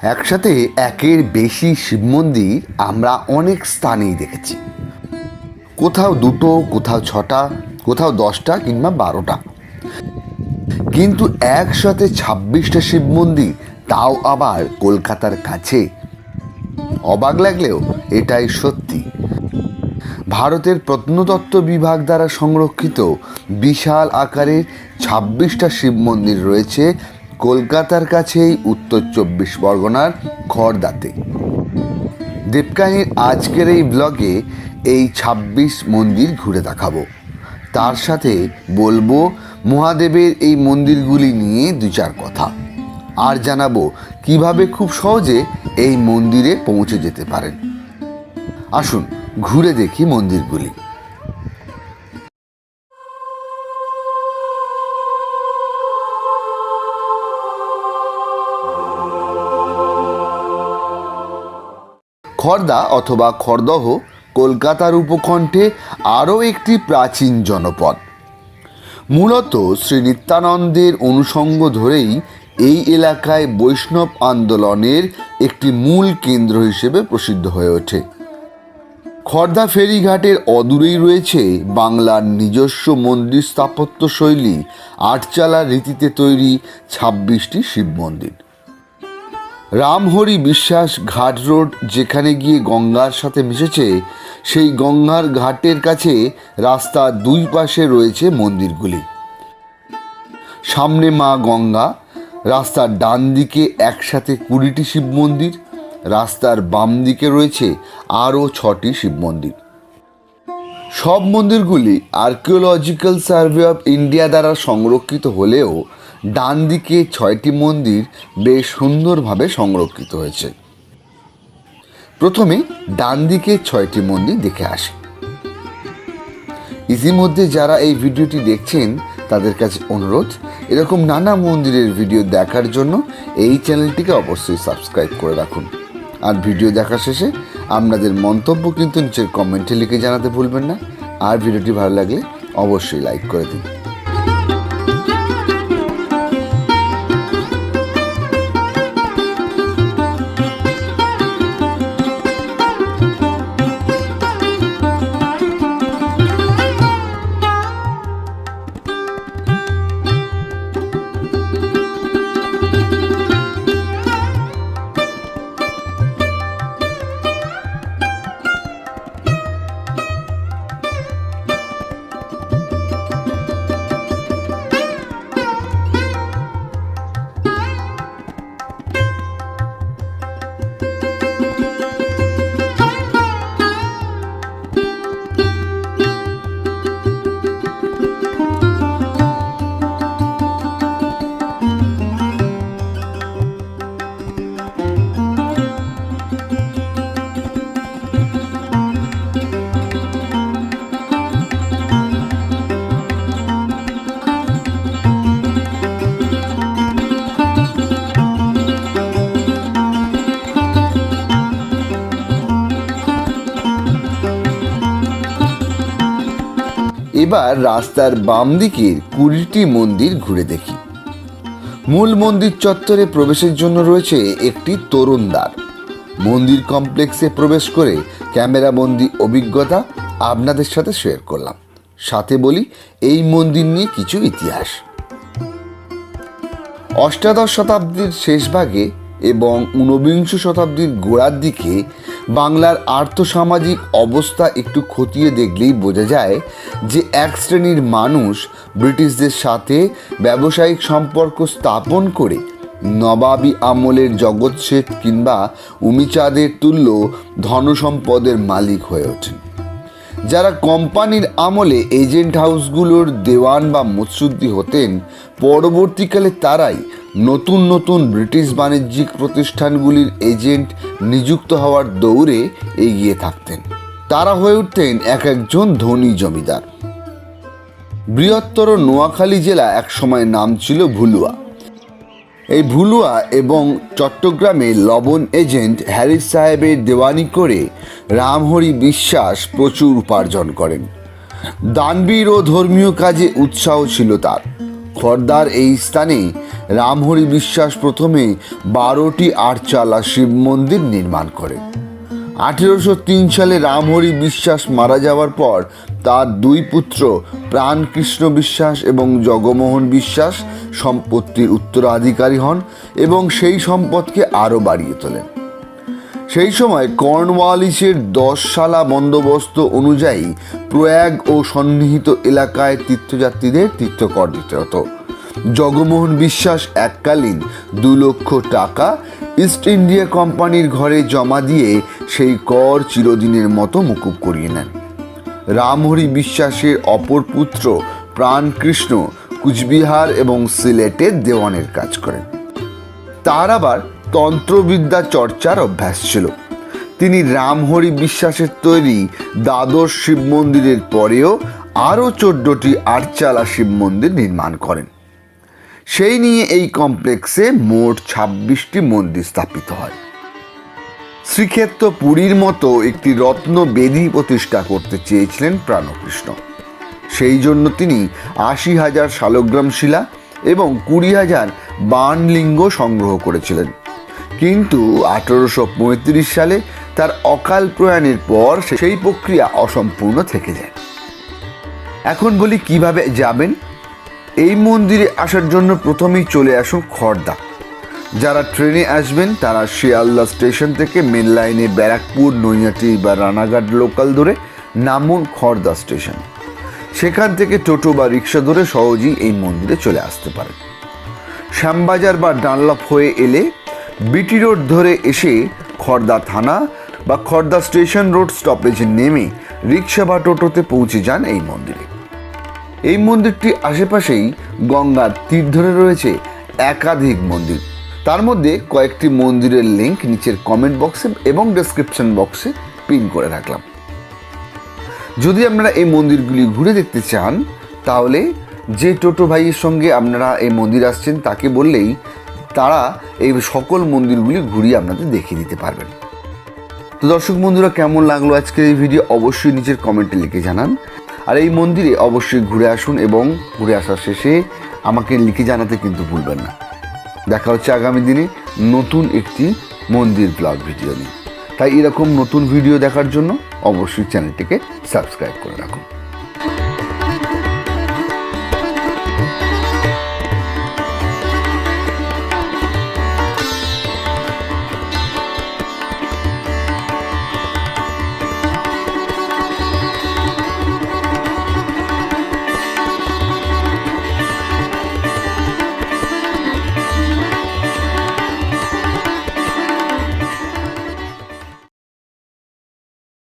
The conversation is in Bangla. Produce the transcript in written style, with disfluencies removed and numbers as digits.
একসাথে একের বেশি শিব মন্দির আমরা অনেক স্থানেই দেখেছি। কোথাও দুটো, কোথাও ছটা, কোথাও 10টা কিংবা 12টা, কিন্তু একসাথে 26টা শিব মন্দির, তাও আবার কলকাতার কাছে। অবাক লাগলেও এটাই সত্যি। ভারতের প্রত্নতত্ত্ব বিভাগ দ্বারা সংরক্ষিত বিশাল আকারের 26টা শিব মন্দির রয়েছে কলকাতার কাছেই উত্তর 24 পরগনার খড়দাতে। দেবকাহিনীর আজকের এই ব্লগে এই 26 মন্দির ঘুরে দেখাবো, তার সাথে বলবো মহাদেবের এই মন্দিরগুলি নিয়ে 2-4 কথা, আর জানাবো কিভাবে খুব সহজে এই মন্দিরে পৌঁছে যেতে পারেন। আসুন ঘুরে দেখি মন্দিরগুলি। খড়দা অথবা খড়দহ কলকাতার উপকণ্ঠে আরও একটি প্রাচীন জনপদ। মূলত শ্রী নিত্যানন্দের অনুষঙ্গ ধরেই এই এলাকায় বৈষ্ণব আন্দোলনের একটি মূল কেন্দ্র হিসেবে প্রসিদ্ধ হয়ে ওঠে। খড়দা ফেরিঘাটের অদূরেই রয়েছে বাংলার নিজস্ব মন্দির স্থাপত্য শৈলী আটচালা রীতিতে তৈরি 26টি শিব মন্দির। রামহরি বিশ্বাস ঘাট রোড যেখানে গিয়ে গঙ্গার সাথে মিশেছে, সেই গঙ্গার ঘাটের কাছে রাস্তার 2 পাশে রয়েছে মন্দিরগুলি। সামনে মা গঙ্গা, রাস্তার ডান দিকে একসাথে 20টি শিব মন্দির, রাস্তার বাম দিকে রয়েছে আরও 6টি শিব মন্দির। সব মন্দিরগুলি আর্কিওলজিক্যাল সার্ভে অফ ইন্ডিয়া দ্বারা সংরক্ষিত হলেও ডান দিকে 6টি মন্দির বেশ সুন্দরভাবে সংরক্ষিত হয়েছে। প্রথমে ডান দিকে 6টি মন্দির দেখে আসি। ইতিমধ্যে যারা এই ভিডিওটি দেখছেন তাদের কাছে অনুরোধ, এরকম নানা মন্দিরের ভিডিও দেখার জন্য এই চ্যানেলটিকে অবশ্যই সাবস্ক্রাইব করে রাখুন। আর ভিডিও দেখার শেষে আপনাদের মন্তব্য কিন্তু নিচের কমেন্টে লিখে জানাতে ভুলবেন না। আর ভিডিওটি ভালো লাগলে অবশ্যই লাইক করে দিন। এবার রাস্তার বাম দিকের 20টি মন্দির ঘুরে দেখি। মূল মন্দির চত্বরে প্রবেশের জন্য রয়েছে একটি তরুণ দ্বার। মন্দির কমপ্লেক্সে প্রবেশ করে ক্যামেরাবন্দি অভিজ্ঞতা আপনাদের সাথে শেয়ার করলাম। সাথে বলি এই মন্দির নিয়ে কিছু ইতিহাস। অষ্টাদশ শতাব্দীর শেষভাগে এবং 19বিংশ শতাব্দীর গোড়ার দিকে বাংলার আর্থসামাজিক অবস্থা একটু খতিয়ে দেখলেই বোঝা যায় যে এক শ্রেণীর মানুষ ব্রিটিশদের সাথে ব্যবসায়িক সম্পর্ক স্থাপন করে নবাবী আমলের জগৎ শেঠ কিংবা উমিচাঁদের তুল্য ধনসম্পদের মালিক হয়ে ওঠেন। যারা কোম্পানির আমলে এজেন্ট হাউসগুলোর দেওয়ান বা মুৎসুদ্দি হতেন, পরবর্তীকালে তারাই নতুন নতুন ব্রিটিশ বাণিজ্যিক প্রতিষ্ঠানগুলির এজেন্ট নিযুক্ত হওয়ার দৌড়ে এগিয়ে থাকতেন। তারা হয়ে উঠতেন একজন ধনী জমিদার। বৃহত্তর নোয়াখালী জেলা একসময় নাম ছিল ভুলুয়া। এই ভুলুয়া এবং চট্টগ্রামে লবণ এজেন্ট হ্যারিস সাহেবের দেওয়ানি করে রামহরি বিশ্বাস প্রচুর উপার্জন করেন। দানবীর ও ধর্মীয় কাজে উৎসাহ ছিল তার। খড়দার এই স্থানে রামহরি বিশ্বাস প্রথমে 12টি আটচালা শিব মন্দির নির্মাণ করে। 1803 সালে রামহরি বিশ্বাস মারা যাওয়ার পর তার দুই পুত্র প্রাণকৃষ্ণ বিশ্বাস এবং জগমোহন বিশ্বাস সম্পত্তির উত্তরাধিকারী হন এবং সেই সম্পদকে আরও বাড়িয়ে তোলেন। সেই সময় কর্নওয়ালিসের 10 শালা বন্দোবস্ত অনুযায়ী প্রয়াগ ও সন্নিহিত এলাকায় তীর্থযাত্রীদের তীর্থকর দিতে হতো। জগমোহন বিশ্বাস এককালীন 2 লক্ষ টাকা ইস্ট ইন্ডিয়া কোম্পানির ঘরে জমা দিয়ে সেই কর চিরদিনের মতো মুকুব করিয়ে নেন। রামহরি বিশ্বাসের অপর পুত্র প্রাণকৃষ্ণ কুচবিহার এবং সিলেটে দেওয়ানের কাজ করেন। তার আবার তন্ত্রবিদ্যা চর্চার অভ্যাস ছিল। তিনি রামহরি বিশ্বাসের তৈরি দ্বাদশ শিব মন্দিরের পরেও আরও 14টি আটচালা শিব মন্দির নির্মাণ করেন। সেই নিয়ে এই কমপ্লেক্সে মোট 26টি মন্দির স্থাপিত হয়। শ্রীক্ষেত্র পুরীর মতো একটি রত্ন বেদী প্রতিষ্ঠা করতে চেয়েছিলেন প্রাণকৃষ্ণ। সেই জন্য তিনি 80,000 শালগ্রাম শিলা এবং 20,000 বাণলিঙ্গ সংগ্রহ করেছিলেন। কিন্তু 1835 সালে তার অকাল প্রয়াণের পর সেই প্রক্রিয়া অসম্পূর্ণ থেকে যায়। এখন বলি কিভাবে যাবেন। এই মন্দিরে আসার জন্য প্রথমেই চলে আসুন খড়দা। যারা ট্রেনে আসবেন তারা শিয়ালদা স্টেশন থেকে মেন লাইনে ব্যারাকপুর, নৈহাটি বা রানাঘাট লোকাল ধরে নামুন খড়দা স্টেশন। সেখান থেকে টোটো বা রিক্সা ধরে সহজেই এই মন্দিরে চলে আসতে পারেন। শ্যামবাজার বা ডানলপ হয়ে এলে বিটি রোড ধরে এসে খড়দা থানা বা খড়দা স্টেশন রোড স্টপেজে নেমে রিক্সা বা টোটোতে পৌঁছে যান এই মন্দিরে। এই মন্দিরটির আশেপাশেই গঙ্গার তীর ধরে রয়েছে একাধিক মন্দির। তার মধ্যে কয়েকটি মন্দিরের লিঙ্ক নিচের কমেন্ট বক্সে এবং ডেসক্রিপশন বক্সে পিন করে রাখলাম। যদি আপনারা এই মন্দিরগুলি ঘুরে দেখতে চান তাহলে যে টোটো ভাইয়ের সঙ্গে আপনারা এই মন্দির আসছেন তাকে বললেই তারা এই সকল মন্দিরগুলি ঘুরিয়ে আপনাদের দেখিয়ে দিতে পারবেন। তো দর্শক বন্ধুরা, কেমন লাগলো আজকের এই ভিডিও অবশ্যই নিচের কমেন্টে লিখে জানান। আর এই মন্দিরে অবশ্যই ঘুরে আসুন এবং ঘুরে আসার শেষে আমাকে লিখে জানাতে কিন্তু ভুলবেন না। দেখা হচ্ছে আগামী দিনে নতুন একটি মন্দির ব্লগ ভিডিও নিয়ে। তাই এরকম নতুন ভিডিও দেখার জন্য অবশ্যই চ্যানেলটিকে সাবস্ক্রাইব করে রাখুন।